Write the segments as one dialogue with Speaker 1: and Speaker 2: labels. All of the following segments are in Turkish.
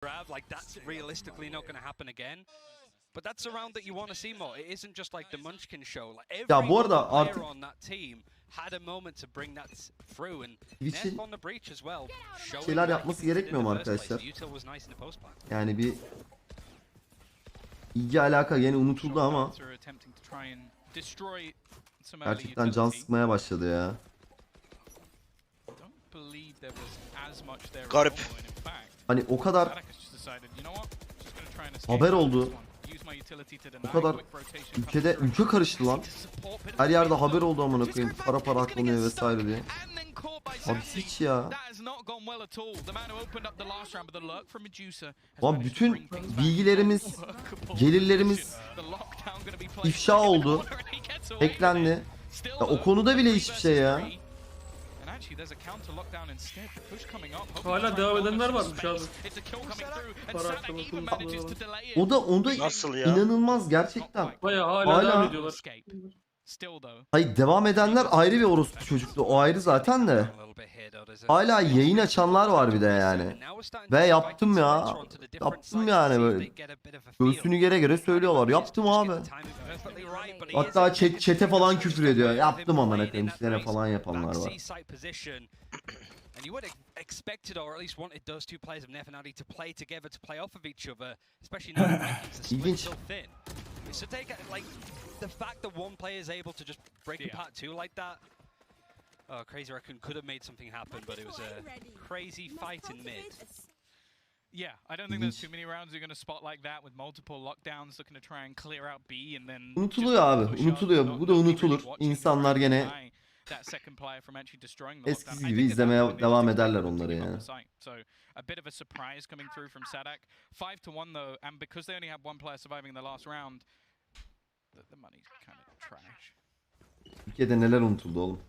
Speaker 1: Like that's realistically not going to happen again. But that's a round that you want to see more. It isn't just like the Munchkin show. Like
Speaker 2: ya bu arada
Speaker 1: player
Speaker 2: artık
Speaker 1: on that team had a moment to bring that through and
Speaker 2: Twitch'in
Speaker 1: on the breach as well.
Speaker 2: şeyler yapması gerekmiyor mu arkadaşlar? Yani bir ilgi alaka yine unutuldu ama gerçekten can sıkmaya başladı ya.
Speaker 3: Garip.
Speaker 2: Hani o kadar haber oldu. O kadar ülke karıştı lan. Her yerde haber oldu amına koyayım. Para aklanıyor vesaire diye. Abi hiç ya. Lan bütün bilgilerimiz, gelirlerimiz ifşa oldu. Hacklendi. Ya o konuda bile hiçbir şey ya.
Speaker 4: Hala devam edenler varmış abi.
Speaker 2: O da
Speaker 3: Nasıl ya?
Speaker 2: inanılmaz gerçekten.
Speaker 4: Bayağı hala devam ediyorlar.
Speaker 2: Hayır, devam edenler ayrı bir orospu çocuklu. O ayrı zaten de. Hala yayın açanlar var bir de yani. Ve yaptım ya. Yaptım yani böyle. Göğsünü gere söylüyorlar. Yaptım abi. Hatta chat'e falan küfür ediyor. Yaptım amına koyayım. Sizlere falan yapanlar var.
Speaker 1: And you would have expected, or at least wanted, those two players of Nefanati to play together, to play off of each other, especially now that the split so thin. So take like the fact that one player is able to just break apart two like that. Oh, Crazy Raccoon could have made something happen, but it was a crazy fight in mid.
Speaker 5: Yeah, I don't think there's too many rounds you're going to spot like that with multiple lockdowns looking to try and clear out B and then.
Speaker 2: Unutuluyor abi, unutuluyor. Bu da unutulur. İnsanlar gene eskisi gibi izlemeye devam ederler onları yani.
Speaker 5: A bit of a surprise coming through from Sadak. 5-1 though, and because they only had one player surviving the last round, the money's kind of trash.
Speaker 2: Ülkede neler unutuldu oğlum.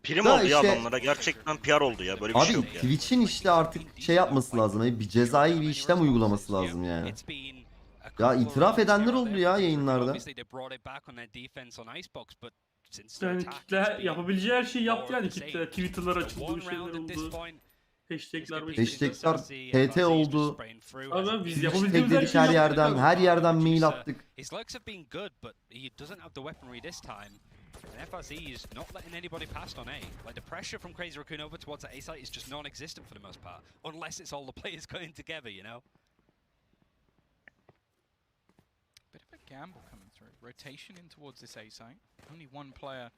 Speaker 3: Prim oldu ya adamlara. Gerçekten PR oldu ya. Böyle bir şey yok ya.
Speaker 2: Twitch'in işte artık şey yapması lazım. Bir cezai bir işlem uygulaması lazım yani. Ya itiraf edenler oldu ya yayınlarda.
Speaker 4: Yani kitle yapabileceği her şeyi yaptı yani kitle. Twitter'lar açıldı, şeyler oldu. Hashtag'ler
Speaker 2: TT oldu.
Speaker 4: Abi biz
Speaker 2: Twitch
Speaker 4: yapabildiğimiz
Speaker 2: tagledik her yerden mail attık.
Speaker 1: And FRZ is not letting anybody past on A. Like the pressure from Crazy Raccoon over towards that A site is just non-existent for the most part, unless it's all the players going together, you know.
Speaker 5: Bit of a gamble coming through. Rotation in towards this A site. Only one player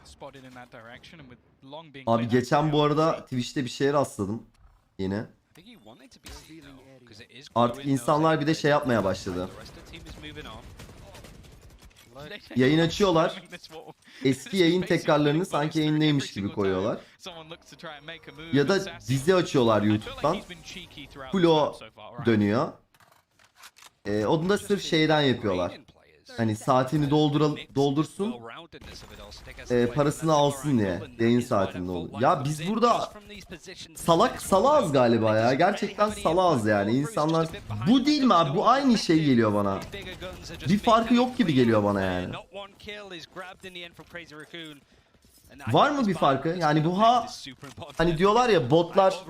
Speaker 5: spotted in that direction, and with long being.
Speaker 2: Abi geçen bu arada Twitch'te bir şeye rastladım yine. Artık insanlar bir de şey yapmaya başladı. Yayın açıyorlar. Eski yayın tekrarlarını sanki yayındaymış gibi koyuyorlar. Ya da dizi açıyorlar YouTube'dan. Full dönüyor. Onu da sırf şeyden yapıyorlar. Hani saatini doldursun. Parasını alsın diye. Yayın saatinde olur. Ya biz burada salağız galiba ya. Gerçekten salağız yani. İnsanlar bu değil mi abi? Bu aynı şey geliyor bana. Bir farkı yok gibi geliyor bana yani. Var mı bir farkı? Yani bu hani diyorlar ya botlar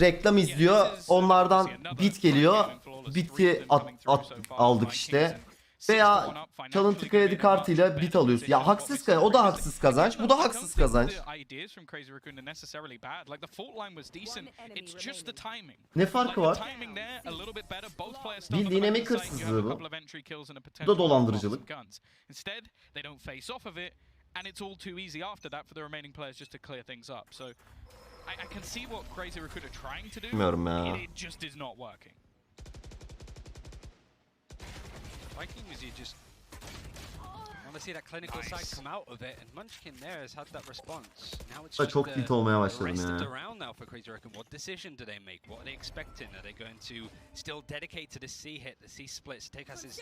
Speaker 2: reklam izliyor. Onlardan bit geliyor. Biti aldık işte. Veya çalıntı kredi kartıyla bit alıyorsun. Ya haksız kazanç. O da haksız kazanç. Bu da haksız kazanç. Ne farkı var? Bildiğin emek hırsızlığı bu. Bu da dolandırıcılık.
Speaker 5: And it's all too easy after that for the remaining players just to clear things up. So I can see what Crazy Raccoon are trying to do.
Speaker 2: Bilmiyorum ya.
Speaker 5: It just is not working.
Speaker 1: Viking was you just want to see that clinical side come out of it, and Munchkin there has had that response. Now it's just
Speaker 2: çok tilt olmaya başladım
Speaker 1: rest of the
Speaker 2: ya.
Speaker 1: round now for Crazy Raccoon. What decision do they make? What are they expecting? Are they going to still dedicate to the C hit, the C splits? Tekas is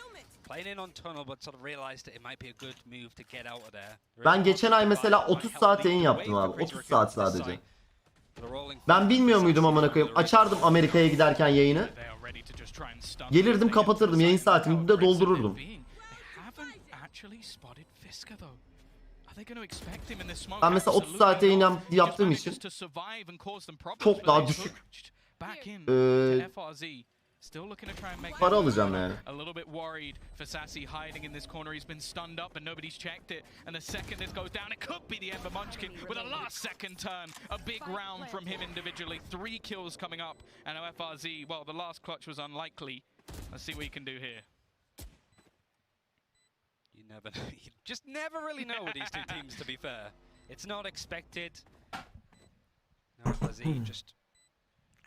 Speaker 1: playing in on tunnel, but sort of realized that it might be a good move to get out of there.
Speaker 2: Ben geçen ay mesela 30 saat yayın yaptım abi. 30 saat sadece. Ben bilmiyor muydum amına koyayım? Açardım Amerika'ya giderken yayını. Gelirdim kapatırdım, yayın saatimi de doldururdum. Ben mesela 30 saat yayın yaptığım için çok daha düşük para alacağım yani.
Speaker 5: A little bit worried for Sassy hiding in this corner. He's been stunned up and nobody's checked it. And the second this goes down, it could be the Ember Munchkin with a last second turn. A big round from him individually. 3 kills coming up. And OFRZ, well, the last clutch was unlikely. Let's see what he can do here.
Speaker 1: You just never really know with these two teams, to be fair. It's not expected. No, OFRZ just...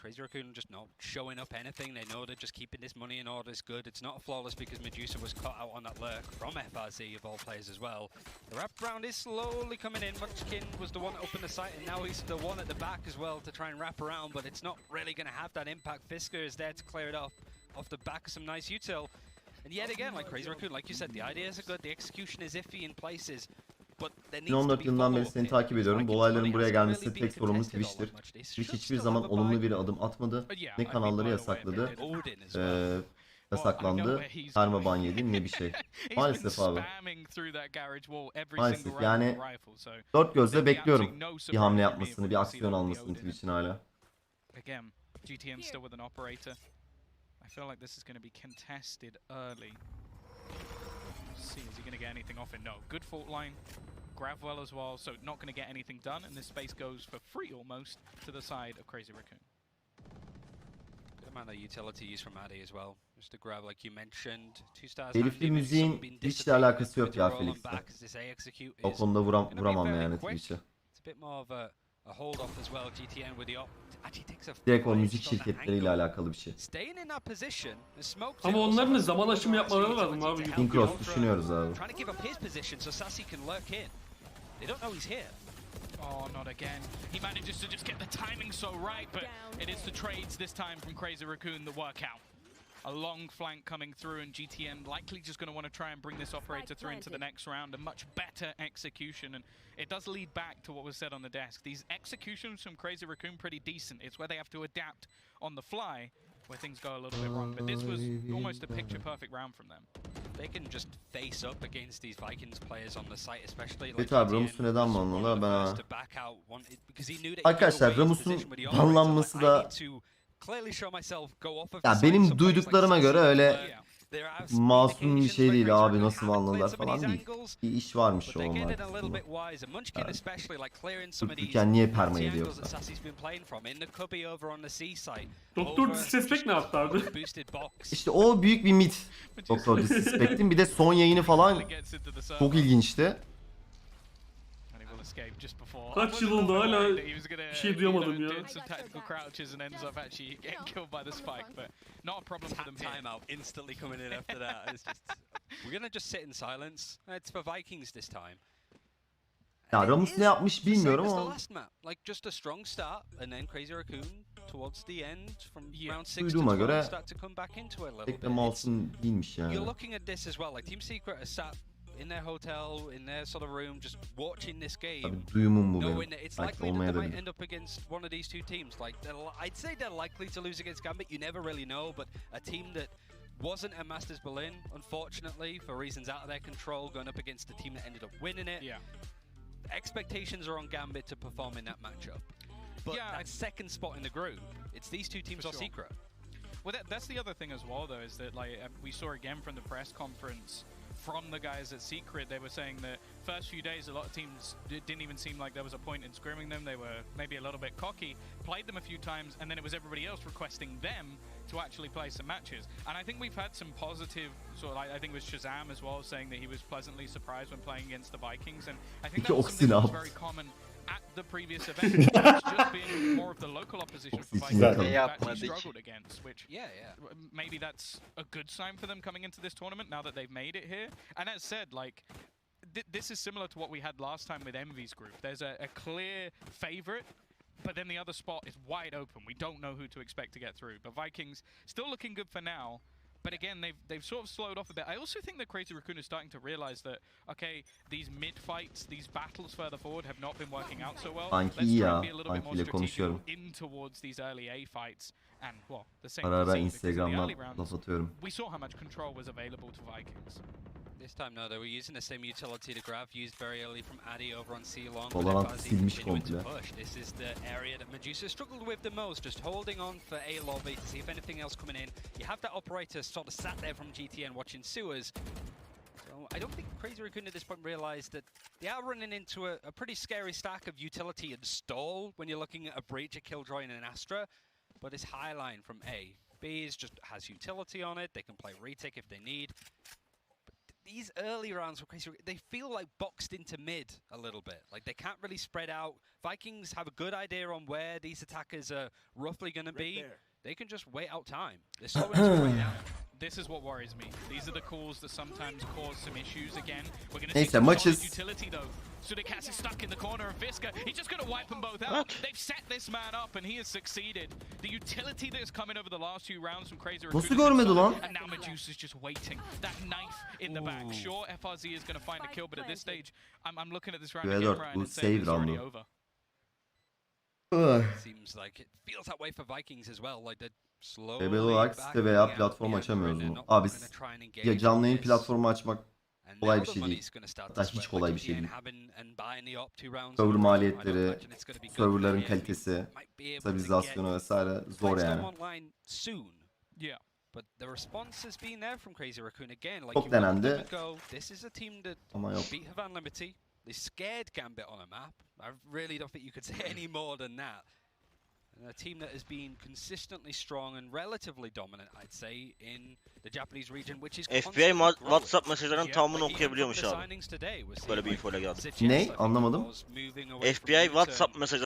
Speaker 1: Crazy Raccoon just not showing up anything. They know they're just keeping this money in order. It's good. It's not flawless because Medusa was caught out on that lurk from FRZ of all players as well. The wrap round is slowly coming in. Munchkin was the one to open the site, and now he's the one at the back as well to try and wrap around, but it's not really going to have that impact. Fisker is there to clear it off the back of some nice util. And yet again, like Crazy Raccoon, like you said, the ideas are good. The execution is iffy in places.
Speaker 2: 2014 yılından beri seni takip ediyorum. Bu olayların buraya gelmesi tek sorumlu Twitch'tir. Twitch hiçbir zaman olumlu bir adım atmadı. Ne kanalları yasakladı, yasaklandı, karma ban yedi, ne bir şey. Maalesef abi. Maalesef yani dört gözle bekliyorum bir hamle yapmasını, bir aksiyon almasını Twitch'in hala.
Speaker 5: GTN still with an operator. I feel like this is going to be contested early. See, is he going to get anything off it? No. Good fault line. Grab well as well, so not going to get anything done, and this space goes for free almost to the side of Crazy Raccoon.
Speaker 1: Good amount of utility use from Addy as well. Just to grab, like you mentioned, 2 stars.
Speaker 2: Keyifli müziğin hiç de alakası yok ya Felix'le. O konuda vuramam yani Twitch'e. Direkt o müzik şirketleriyle alakalı bir şey.
Speaker 4: Ama onların da zaman aşımı yapmaları lazım abi.
Speaker 2: Incross düşünüyoruz abi.
Speaker 5: Oh, not again. He manages to just get the timing so right, but it is the trades this time from Crazy Raccoon that work out. A long flank coming through, and GTN likely just going to want to try and bring this operator through into the next round. A much better execution, and it does lead back to what was said on the desk. These executions from Crazy Raccoon pretty decent. It's where they have to adapt on the fly where things go a little bit wrong. But this was almost a picture-perfect round from them.
Speaker 1: They can just face up against these Vikings players on the site, especially.
Speaker 2: Evet abi, Ramus'u neden banladılar ben Arkadaşlar Ramus'un banlanması da ya benim duyduklarıma göre öyle masum bir şey değil abi, nasıl banladılar falan değil. Bir iş varmış o onlarda. Dururken niye perma ediyorsa.
Speaker 4: Doktor Disrespect ne yaptı abi?
Speaker 2: İşte o büyük bir mit. Doktor Disrespect'in bir de son yayını falan çok ilginçti.
Speaker 4: Kaç yıl oldu hala bir şey duyamadım ya.
Speaker 2: Ya Ramus ne yapmış bilmiyorum ama duyduğuma göre pek de masum değilmiş yani.
Speaker 1: In their hotel, in their sort of room, just watching this game.
Speaker 2: Tabii duyumum bu benim.
Speaker 1: It's likely that they might end up against one of these two teams. Like, I'd say they're likely to lose against Gambit. You never really know, but a team that wasn't a Masters Berlin, unfortunately, for reasons out of their control, going up against a team that ended up winning it.
Speaker 5: Yeah.
Speaker 1: Expectations are on Gambit to perform in that matchup. But that second spot in the group, it's these two teams are secret.
Speaker 5: Well, that's the other thing as well, though, is that like we saw again from the press conference from the guys at Secret, they were saying that first few days a lot of teams didn't even seem like there was a point in scrimming them. They were maybe a little bit cocky, played them a few times, and then it was everybody else requesting them to actually play some matches. And I think we've had some positive, sort of, I think it was Shazam as well, saying that he was pleasantly surprised when playing against the Vikings, and I think that was something that was very common at the previous event. It's just being more of the local opposition for Vikings that they've actually struggled against, which maybe that's a good sign for them coming into this tournament now that they've made it here. And as said, like, this is similar to what we had last time with Envy's group. There's a clear favorite, but then the other spot is wide open. We don't know who to expect to get through. But Vikings still looking good for now. But again, they've sort of slowed off a bit. I also think that Crazy Raccoon is starting to realize that, okay, these mid fights, these battles further forward have not been working out so well. Let's try and be a little bit more strategic in towards these early A fights. And well, the same
Speaker 2: Instagram'dan laf atıyorum.
Speaker 5: We saw how much control was available to Vikings.
Speaker 1: This time no, they were using the same utility to grab used very early from Addy over on C long.
Speaker 2: Valorant silmiş komple.
Speaker 1: This is the area that Medusa struggled with the most, just holding on for A lobby to see if anything else coming in. You have that operator sort of sat there from GTN watching sewers. So I don't think Crazy Raccoon at this point realized that they are running into a pretty scary stack of utility and stall when you're looking at a breach, a killjoy, and an Astra. But this high line from A, B is just has utility on it. They can play retake if they need. These early rounds for Crazy, they feel like boxed into mid a little bit. Like they can't really spread out. Vikings have a good idea on where these attackers are roughly going to be. They can just wait out time. They're slowing this way down.
Speaker 5: This is what worries me. These are the calls that sometimes cause some issues again. We're going to
Speaker 2: Neyse,
Speaker 5: see some
Speaker 2: maçız.
Speaker 5: solid utility though. Sudicas is stuck in the corner of Visca. He's just going to wipe them both out. They've set this man up and he has succeeded. The utility that has come in over the last few rounds from Crazy Raccoon.
Speaker 2: Nasıl görmedi lan?
Speaker 5: And now Medusa's just waiting. That knife in the back. Sure, FRZ is going to find a kill, but at this stage, I'm looking at this round again, Ryan, and saying it's already over.
Speaker 1: Seems like it feels that way for Vikings as well. Like they're
Speaker 2: Rebel olarak site veya platform açamıyoruz mu? Abi ya canlı yayın platformu açmak kolay bir şey değil. Hatta hiç kolay bir şey değil. Server maliyetleri, serverların kalitesi, stabilizasyonu vesaire zor yani. Çok denendi ama yok.
Speaker 1: They scared Gambit on a map. I really don't think you could say any more than that. And a team that has been consistently strong and relatively dominant, I'd say, in the Japanese region, which is
Speaker 3: FBI WhatsApp mesajlarının tamamını okuyabiliyormuş abi. Böyle bir info ile geldi.
Speaker 2: Ne? Anlamadım.
Speaker 3: FBI WhatsApp mesajları